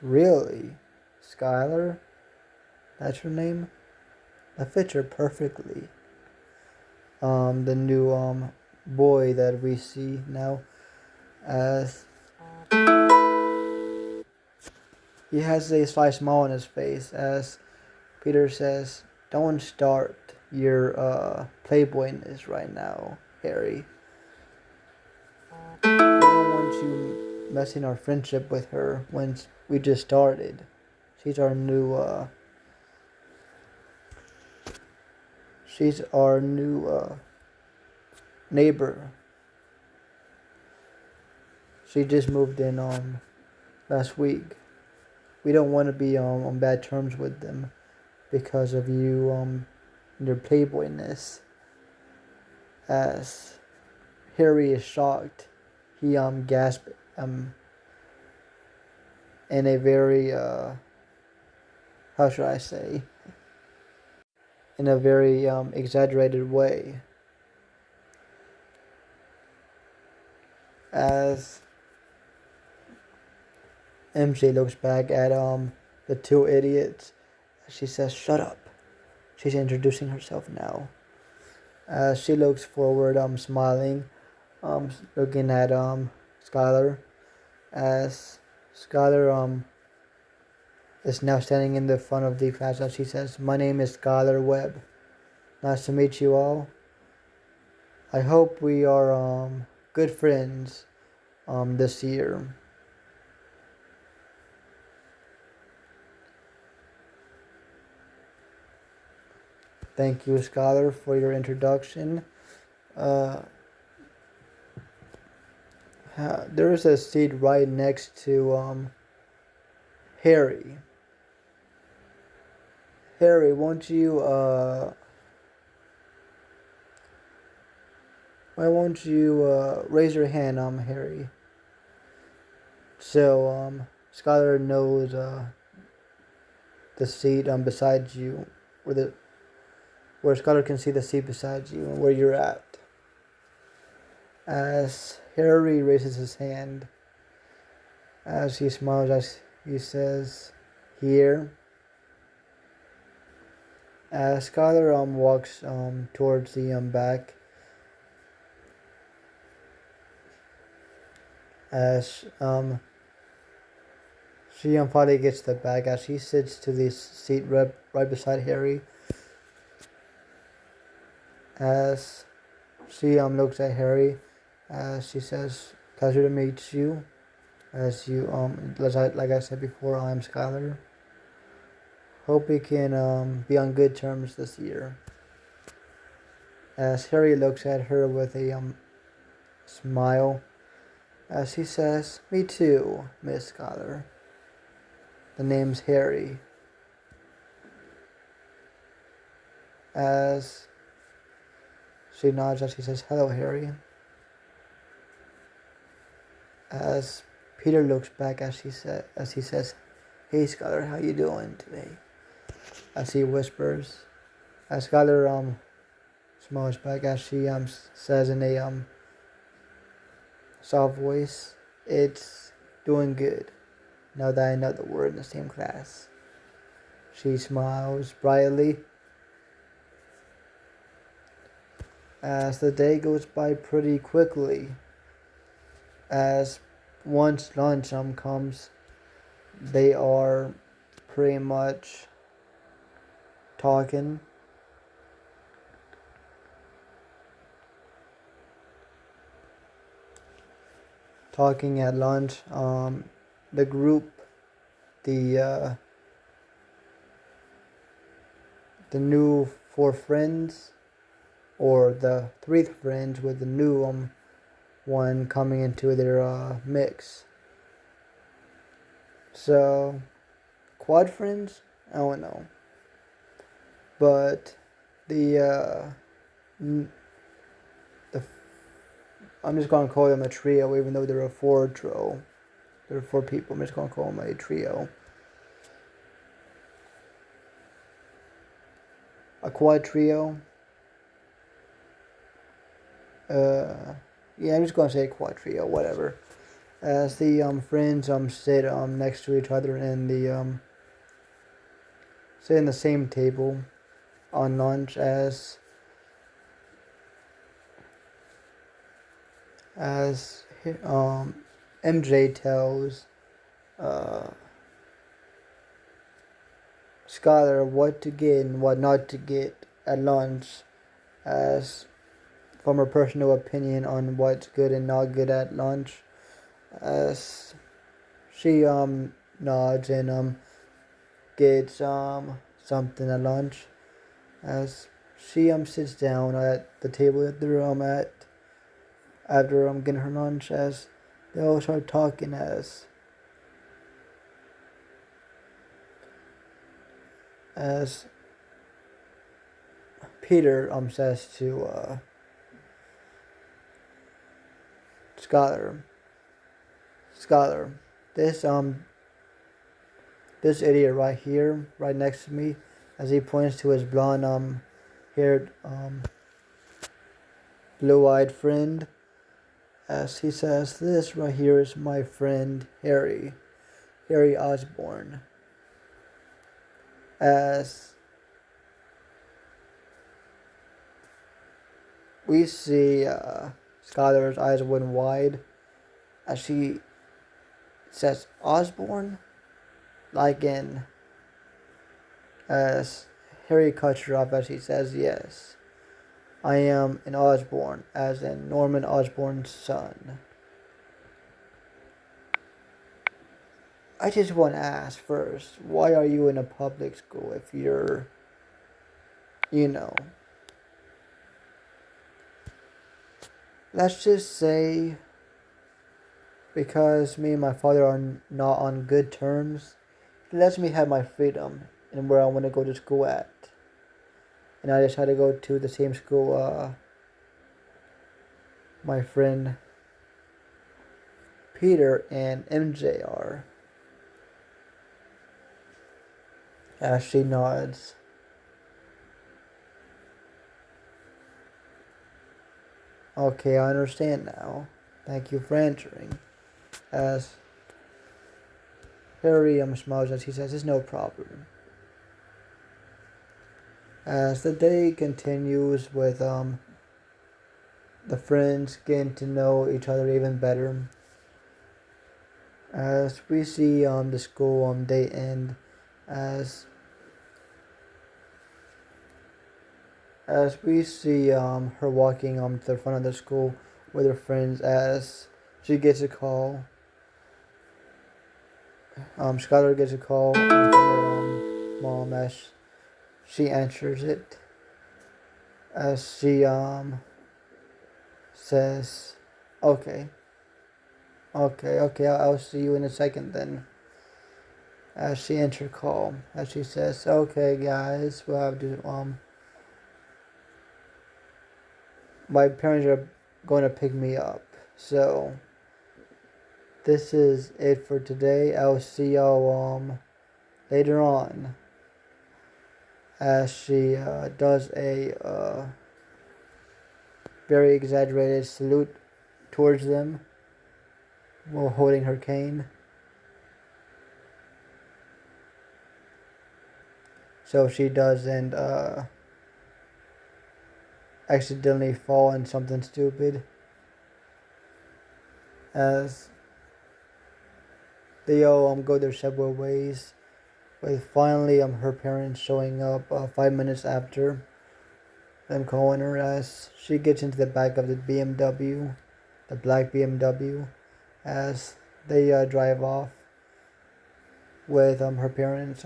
"Really? Skyler? That's her name? That fits her perfectly." The new boy that we see now, as he has a sly smile on his face, as Peter says, "Don't start your playboyness right now, Harry. We don't want you messing our friendship with her when we just started. She's our new neighbor. She just moved in last week. We don't want to be on bad terms with them because of you your playboyness." As Harry is shocked, he gasped in a very how should I say, in a very exaggerated way, as MJ looks back at the two idiots. She says, "Shut up." She's introducing herself now. As she looks forward, smiling, looking at Skyler, as Skyler is now standing in the front of the class. As she says, "My name is Skyler Webb. Nice to meet you all. I hope we are good friends this year." "Thank you, Skyler, for your introduction. There is a seat right next to Harry. Harry, why won't you raise your hand, Harry?" So Skyler knows the seat beside you, where Skyler can see the seat beside you and where you're at. As Harry raises his hand, as he smiles, as he says, "Here." As Skyler walks towards the back, as She finally gets the bag as she sits to the seat right beside Harry. As she looks at Harry, as she says, "Pleasure to meet you." As you like I said before, I'm Skyler. Hope we can be on good terms this year. As Harry looks at her with a smile, as he says, "Me too, Miss Skyler. The name's Harry." As she nods as she says, "Hello, Harry." As Peter looks back as he says, "Hey, Skyler, how you doing today?" As he whispers, as Skyler smiles back as she says in a soft voice, "It's doing good. Now that I know that we're in the same class." She smiles brightly as the day goes by pretty quickly. As once lunch comes, they are pretty much talking. Talking at lunch. The group, the new four friends, or the three friends with the new one coming into their mix. So, quad friends? I don't know. But the I'm just gonna call them a trio, even though they're a four trio. There are four people. I'm just gonna call them a trio. A quad trio. Yeah, I'm just gonna say quad trio, whatever. As the friends sit next to each other in the sit in the same table on lunch as MJ tells Skyler what to get and what not to get at lunch, as from her personal opinion on what's good and not good at lunch. As she nods and gets something at lunch. As she sits down at the table that they're at after getting her lunch, as they all start talking as Peter says to Skyler, this this idiot right here, right next to me, as he points to his blonde haired blue-eyed friend, as he says, "This right here is my friend Harry Osborn." As we see Skylar's eyes went wide as she says, "Osborn?" Like in, as Harry cuts her off as he says, "Yes, I am an Osborn, as in Norman Osborn's son." I just want to ask first, why are you in a public school if you're, let's just say, because me and my father are not on good terms, he lets me have my freedom and where I want to go to school at. And I decided to go to the same school my friend Peter and MJ are. As she nods. "Okay, I understand now. Thank you for answering." As Harry smiles as he says, "It's no problem." As the day continues with the friends getting to know each other even better. As we see the school day end, as we see her walking to the front of the school with her friends, as she gets a call. Skyler gets a call from her mom, as she answers it, as she says, "Okay, okay, I'll see you in a second then." As she ends her call, as she says, "Okay, guys, we'll have to my parents are going to pick me up, so this is it for today. I'll see y'all later on." As she does a very exaggerated salute towards them while holding her cane. So she doesn't accidentally fall in something stupid. As they all go their separate ways, with finally her parents showing up 5 minutes after them calling her, as she gets into the back of the BMW, the black BMW, as they drive off with her parents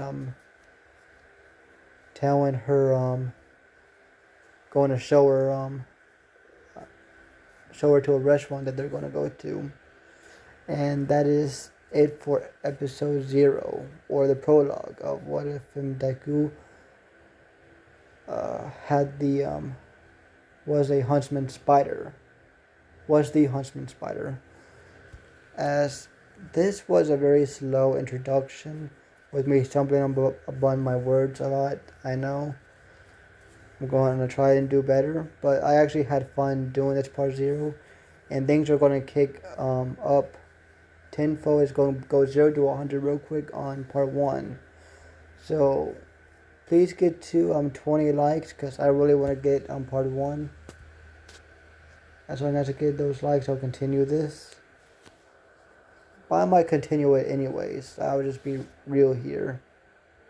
telling her going to show her to a restaurant that they're going to go to. And that is it for episode 0, or the prologue of What If Deku had the was the Huntsman spider, as this was a very slow introduction with me stumbling upon my words a lot. I know I'm going to try and do better, but I actually had fun doing this part 0, and things are going to kick up tenfold. Is going to go 0 to 100 real quick on part 1. So please get to 20 likes, because I really want to get part 1. As long as I get those likes, I'll continue this. But I might continue it anyways. I'll just be real here.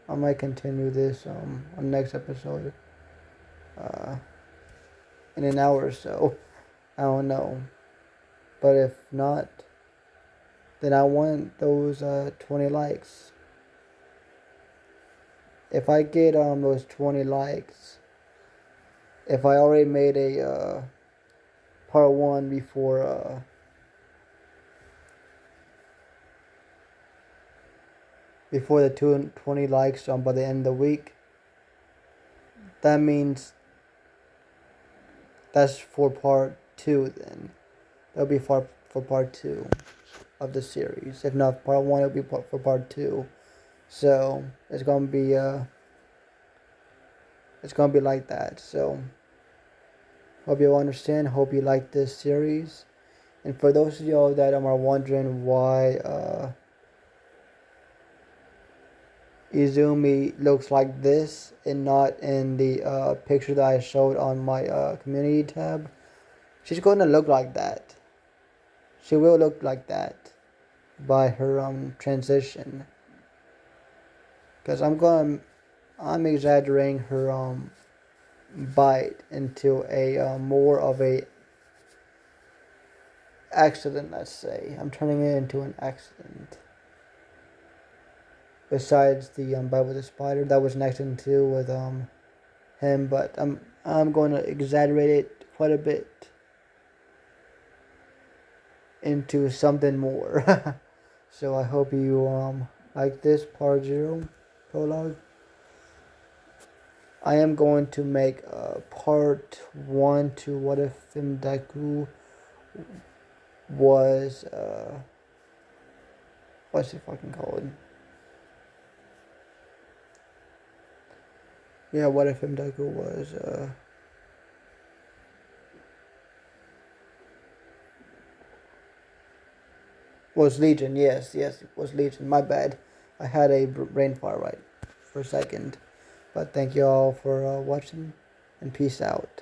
I might continue this on the next episode in an hour or so. I don't know. But if not, then I want those 20 likes. If I get those 20 likes, if I already made a part 1 before the 20 likes by the end of the week, that means that's for part 2 then. That'll be for part 2 of the series. If not part 1, it'll be for part 2. So it's gonna be like that. So hope you understand. Hope you like this series. And for those of y'all that are wondering why Izumi looks like this and not in the picture that I showed on my community tab, she's going to look like that. She will look like that by her transition. Because I'm exaggerating her bite into a more of a accident, let's say. I'm turning it into an accident. Besides the bite with the spider, that was an accident too with him, but I'm going to exaggerate it quite a bit into something more. So I hope you like this part 0 prologue. I am going to make part 1 to What If Deku was what's it fucking called? Yeah, What If Deku was Legion. Yes, it was Legion. My bad. I had a brain fart right for a second. But thank you all for watching, and peace out.